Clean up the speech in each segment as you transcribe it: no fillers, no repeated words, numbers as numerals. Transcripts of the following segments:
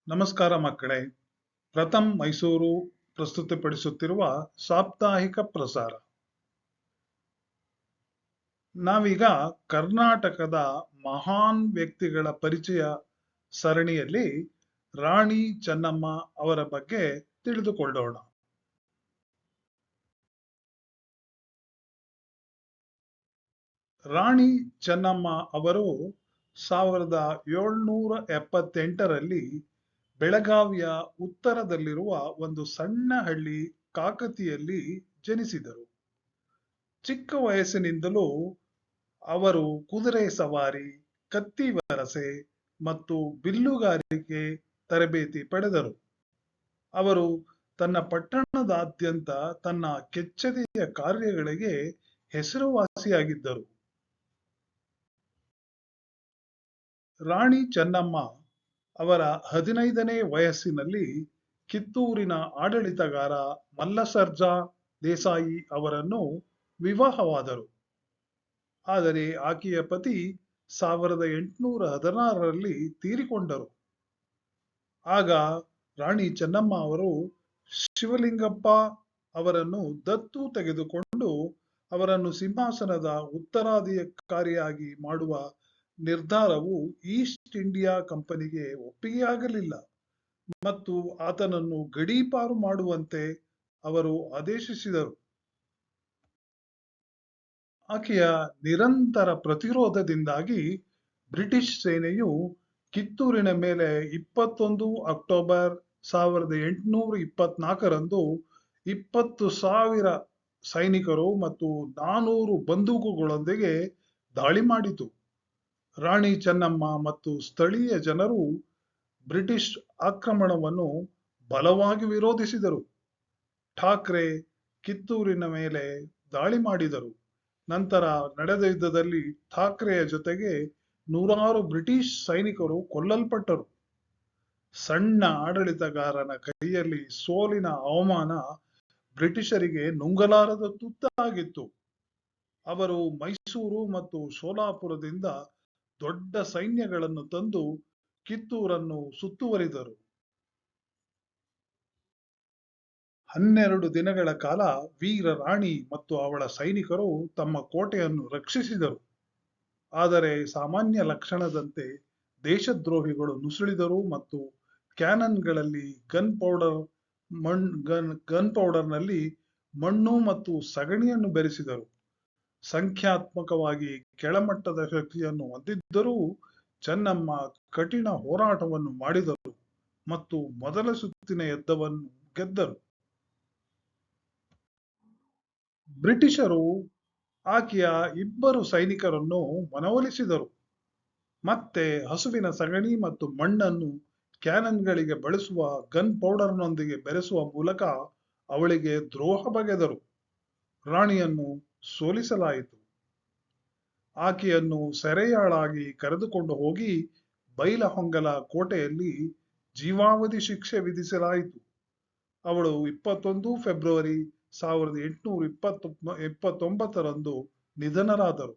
ನಮಸ್ಕಾರ ಮಕ್ಕಳೇ. ಪ್ರಥಮ್ ಮೈಸೂರು ಪ್ರಸ್ತುತಪಡಿಸುತ್ತಿರುವ ಸಾಪ್ತಾಹಿಕ ಪ್ರಸಾರ. ನಾವೀಗ ಕರ್ನಾಟಕದ ಮಹಾನ್ ವ್ಯಕ್ತಿಗಳ ಪರಿಚಯ ಸರಣಿಯಲ್ಲಿ ರಾಣಿ ಚೆನ್ನಮ್ಮ ಅವರ ಬಗ್ಗೆ ತಿಳಿದುಕೊಳ್ಳೋಣ. ರಾಣಿ ಚೆನ್ನಮ್ಮ ಅವರು 1778ರಲ್ಲಿ ಬೆಳಗಾವಿಯ ಉತ್ತರದಲ್ಲಿರುವ ಒಂದು ಸಣ್ಣ ಹಳ್ಳಿ ಕಾಕತಿಯಲ್ಲಿ ಜನಿಸಿದರು. ಚಿಕ್ಕ ವಯಸ್ಸಿನಿಂದಲೂ ಅವರು ಕುದುರೆ ಸವಾರಿ, ಕತ್ತಿ ವರಸೆ ಮತ್ತು ಬಿಲ್ಲುಗಾರಿಕೆ ತರಬೇತಿ ಪಡೆದರು. ಅವರು ತನ್ನ ಪಟ್ಟಣದಾದ್ಯಂತ ತನ್ನ ಕೆಚ್ಚೆದೆಯ ಕಾರ್ಯಗಳಿಗೆ ಹೆಸರುವಾಸಿಯಾಗಿದ್ದರು. ರಾಣಿ ಚೆನ್ನಮ್ಮ ಅವರ 15ನೇ ವಯಸ್ಸಿನಲ್ಲಿ ಕಿತ್ತೂರಿನ ಆಡಳಿತಗಾರ ಮಲ್ಲಸರ್ಜಾ ದೇಸಾಯಿ ಅವರನ್ನು ವಿವಾಹವಾದರು. ಆದರೆ ಆಕೆಯ ಪತಿ 1816ರಲ್ಲಿ ತೀರಿಕೊಂಡರು. ಆಗ ರಾಣಿ ಚೆನ್ನಮ್ಮ ಅವರು ಶಿವಲಿಂಗಪ್ಪ ಅವರನ್ನು ದತ್ತು ತೆಗೆದುಕೊಂಡು ಅವರನ್ನು ಸಿಂಹಾಸನದ ಉತ್ತರಾಧಿಕಾರಿಯಾಗಿ ಮಾಡುವ ನಿರ್ಧಾರವು ಈಸ್ಟ್ ಇಂಡಿಯಾ ಕಂಪನಿಗೆ ಒಪ್ಪಿಗೆಯಾಗಲಿಲ್ಲ ಮತ್ತು ಆತನನ್ನು ಗಡೀಪಾರು ಮಾಡುವಂತೆ ಅವರು ಆದೇಶಿಸಿದರು. ಆಕೆಯ ನಿರಂತರ ಪ್ರತಿರೋಧದಿಂದಾಗಿ ಬ್ರಿಟಿಷ್ ಸೇನೆಯು ಕಿತ್ತೂರಿನ ಮೇಲೆ 21 ಅಕ್ಟೋಬರ್ 1824ರಂದು 20,000 ಸೈನಿಕರು ಮತ್ತು 400 ಬಂದೂಕುಗಳೊಂದಿಗೆ ದಾಳಿ ಮಾಡಿತು. ರಾಣಿ ಚೆನ್ನಮ್ಮ ಮತ್ತು ಸ್ಥಳೀಯ ಜನರು ಬ್ರಿಟಿಷ್ ಆಕ್ರಮಣವನ್ನು ಬಲವಾಗಿ ವಿರೋಧಿಸಿದರು. ಠಾಕ್ರೆ ಕಿತ್ತೂರಿನ ಮೇಲೆ ದಾಳಿ ಮಾಡಿದರು. ನಂತರ ನಡೆದ ಯುದ್ಧದಲ್ಲಿ ಠಾಕ್ರೆಯ ಜೊತೆಗೆ 100 ಬ್ರಿಟಿಷ್ ಸೈನಿಕರು ಕೊಲ್ಲಲ್ಪಟ್ಟರು. ಸಣ್ಣ ಆಡಳಿತಗಾರನ ಕೈಯಲ್ಲಿ ಸೋಲಿನ ಅವಮಾನ ಬ್ರಿಟಿಷರಿಗೆ ನುಂಗಲಾರದ ತುತ್ತಾಗಿತ್ತು. ಅವರು ಮೈಸೂರು ಮತ್ತು ಶೋಲಾಪುರದಿಂದ ದೊಡ್ಡ ಸೈನ್ಯಗಳನ್ನು ತಂದು ಕಿತ್ತೂರನ್ನು ಸುತ್ತುವರಿದರು. 12 ದಿನಗಳ ಕಾಲ ವೀರ ರಾಣಿ ಮತ್ತು ಅವಳ ಸೈನಿಕರು ತಮ್ಮ ಕೋಟೆಯನ್ನು ರಕ್ಷಿಸಿದರು. ಆದರೆ ಸಾಮಾನ್ಯ ಲಕ್ಷಣದಂತೆ ದೇಶದ್ರೋಹಿಗಳು ನುಸುಳಿದರು ಮತ್ತು ಕ್ಯಾನನ್ಗಳಲ್ಲಿ ಗನ್ ಪೌಡರ್ನಲ್ಲಿ ಮಣ್ಣು ಮತ್ತು ಸಗಣಿಯನ್ನು ಬೆರೆಸಿದರು. ಸಂಖ್ಯಾತ್ಮಕವಾಗಿ ಕೆಳಮಟ್ಟದ ಶಕ್ತಿಯನ್ನು ಹೊಂದಿದ್ದರೂ ಚೆನ್ನಮ್ಮ ಕಠಿಣ ಹೋರಾಟವನ್ನು ಮಾಡಿದರು ಮತ್ತು ಮೊದಲ ಸುತ್ತಿನ ಯುದ್ಧವನ್ನು ಗೆದ್ದರು. ಬ್ರಿಟಿಷರು ಆಕೆಯ 2 ಸೈನಿಕರನ್ನು ಮನವೊಲಿಸಿದರು. ಮತ್ತೆ ಹಸುವಿನ ಸಗಣಿ ಮತ್ತು ಮಣ್ಣನ್ನು ಕ್ಯಾನನ್ಗಳಿಗೆ ಬಳಸುವ ಗನ್ ಪೌಡರ್ನೊಂದಿಗೆ ಬೆರೆಸುವ ಮೂಲಕ ಅವಳಿಗೆ ದ್ರೋಹ ಬಗೆದರು. ರಾಣಿಯನ್ನು ಸೋಲಿಸಲಾಯಿತು. ಆಕೆಯನ್ನು ಸೆರೆಯಾಳಾಗಿ ಕರೆದುಕೊಂಡು ಹೋಗಿ ಬೈಲಹೊಂಗಲ ಕೋಟೆಯಲ್ಲಿ ಜೀವಾವಧಿ ಶಿಕ್ಷೆ ವಿಧಿಸಲಾಯಿತು. ಅವಳು 21 ಫೆಬ್ರವರಿ 1829ರಂದು ನಿಧನರಾದರು.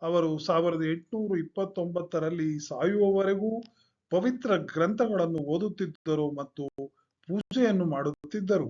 ಅವರು 1829ರಲ್ಲಿ ಸಾಯುವವರೆಗೂ ಪವಿತ್ರ ಗ್ರಂಥಗಳನ್ನು ಓದುತ್ತಿದ್ದರು ಮತ್ತು ಪೂಜೆಯನ್ನು ಮಾಡುತ್ತಿದ್ದರು.